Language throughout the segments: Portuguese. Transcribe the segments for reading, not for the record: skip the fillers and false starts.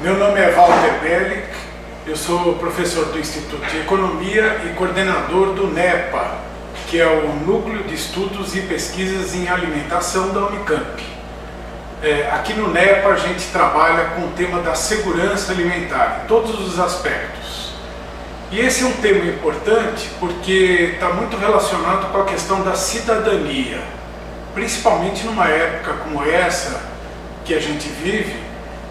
Meu nome é Walter Bellick, eu sou professor do Instituto de Economia e coordenador do NEPA, que é o Núcleo de Estudos e Pesquisas em Alimentação da Unicamp. Aqui no NEPA a gente trabalha com o tema da segurança alimentar, em todos os aspectos. E esse é um tema importante porque está muito relacionado com a questão da cidadania, principalmente numa época como essa que a gente vive,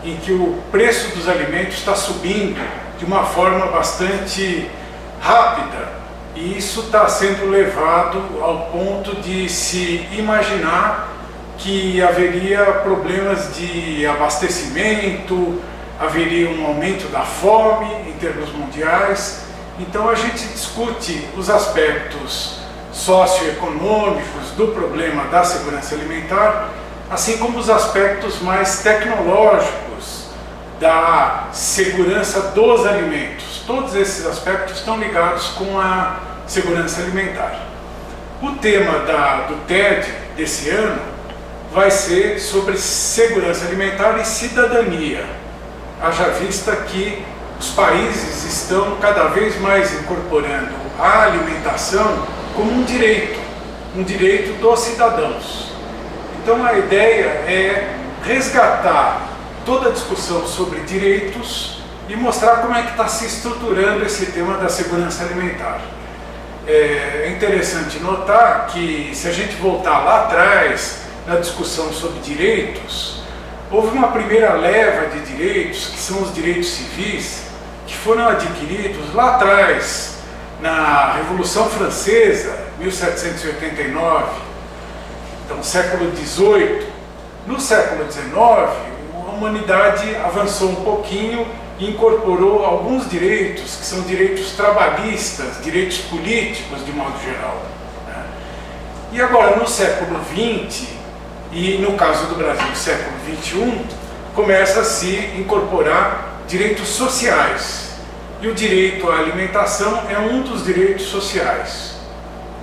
em que o preço dos alimentos está subindo de uma forma bastante rápida, e isso está sendo levado ao ponto de se imaginar que haveria problemas de abastecimento, haveria um aumento da fome em termos mundiais. Então a gente discute os aspectos socioeconômicos do problema da segurança alimentar, assim como os aspectos mais tecnológicos da segurança dos alimentos. Todos esses aspectos estão ligados com a segurança alimentar. O tema do TED desse ano vai ser sobre segurança alimentar e cidadania, haja vista que os países estão cada vez mais incorporando a alimentação como um direito dos cidadãos. Então a ideia é resgatar toda a discussão sobre direitos e mostrar como é que está se estruturando esse tema da segurança alimentar. É interessante notar que, se a gente voltar lá atrás na discussão sobre direitos, houve uma primeira leva de direitos, que são os direitos civis, que foram adquiridos lá atrás, na Revolução Francesa, 1789, então século XVIII. No século XIX, a humanidade avançou um pouquinho e incorporou alguns direitos, que são direitos trabalhistas, direitos políticos de modo geral. E agora, no século XX, e no caso do Brasil, século XXI, começa a se incorporar direitos sociais. E o direito à alimentação é um dos direitos sociais.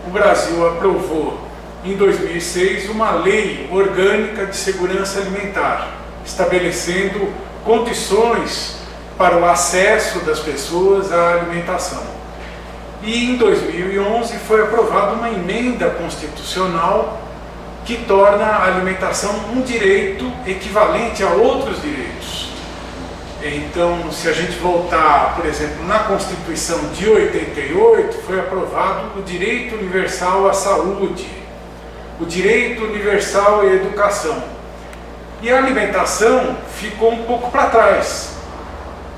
O Brasil aprovou, em 2006, uma lei orgânica de segurança alimentar, estabelecendo condições para o acesso das pessoas à alimentação. E em 2011 foi aprovada uma emenda constitucional que torna a alimentação um direito equivalente a outros direitos. Então, se a gente voltar, por exemplo, na Constituição de 88, foi aprovado o direito universal à saúde, o direito universal à educação. E a alimentação ficou um pouco para trás.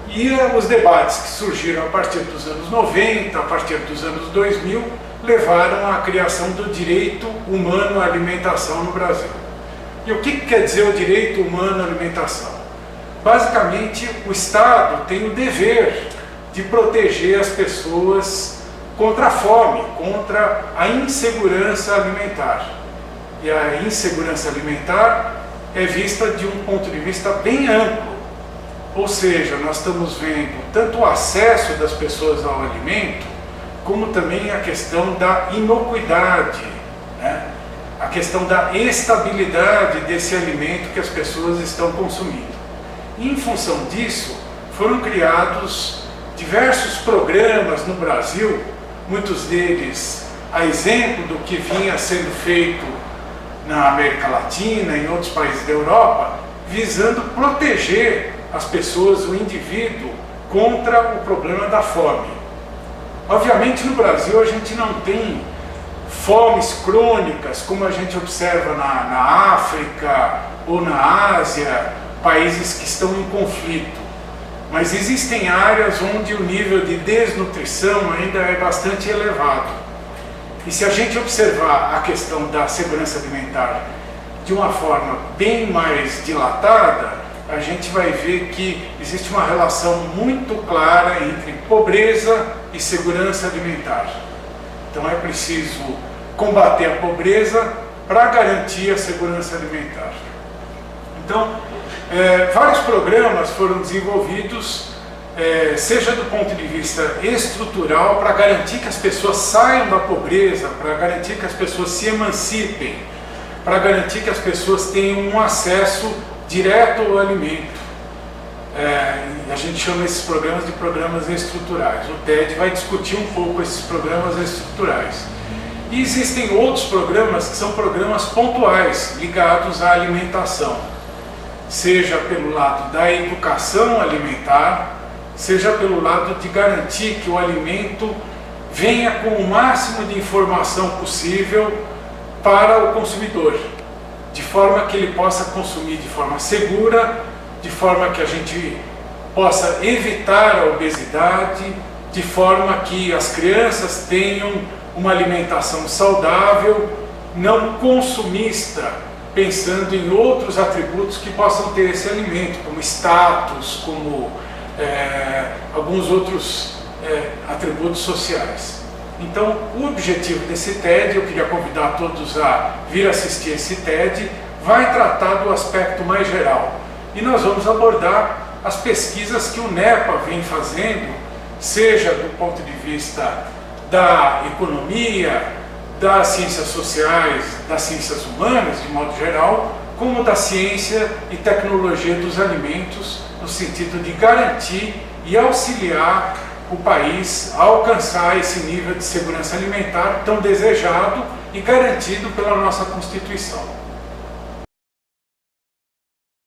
E os debates que surgiram a partir dos anos 90, a partir dos anos 2000, levaram à criação do direito humano à alimentação no Brasil. E o que quer dizer o direito humano à alimentação? Basicamente, o Estado tem o dever de proteger as pessoas contra a fome, contra a insegurança alimentar. E a insegurança alimentar é vista de um ponto de vista bem amplo. Ou seja, nós estamos vendo tanto o acesso das pessoas ao alimento, como também a questão da inocuidade, né? A questão da estabilidade desse alimento que as pessoas estão consumindo. E, em função disso, foram criados diversos programas no Brasil, muitos deles a exemplo do que vinha sendo feito na América Latina e em outros países da Europa, visando proteger as pessoas, o indivíduo, contra o problema da fome. Obviamente, no Brasil a gente não tem fomes crônicas como a gente observa na África ou na Ásia, países que estão em conflito. Mas existem áreas onde o nível de desnutrição ainda é bastante elevado. E se a gente observar a questão da segurança alimentar de uma forma bem mais dilatada, a gente vai ver que existe uma relação muito clara entre pobreza e segurança alimentar. Então é preciso combater a pobreza para garantir a segurança alimentar. Então, vários programas foram desenvolvidos, seja do ponto de vista estrutural, para garantir que as pessoas saiam da pobreza, para garantir que as pessoas se emancipem, para garantir que as pessoas tenham um acesso direto ao alimento. a gente chama esses programas de programas estruturais. O TED vai discutir um pouco esses programas estruturais. E existem outros programas que são programas pontuais, ligados à alimentação, seja pelo lado da educação alimentar, seja pelo lado de garantir que o alimento venha com o máximo de informação possível para o consumidor, de forma que ele possa consumir de forma segura, de forma que a gente possa evitar a obesidade, de forma que as crianças tenham uma alimentação saudável, não consumista, pensando em outros atributos que possam ter esse alimento, como status, como alguns outros atributos sociais. Então, o objetivo desse TED, eu queria convidar todos a vir assistir esse TED, vai tratar do aspecto mais geral. E nós vamos abordar as pesquisas que o NEPA vem fazendo, seja do ponto de vista da economia, das ciências sociais, das ciências humanas, de modo geral, como da ciência e tecnologia dos alimentos, no sentido de garantir e auxiliar o país a alcançar esse nível de segurança alimentar tão desejado e garantido pela nossa Constituição.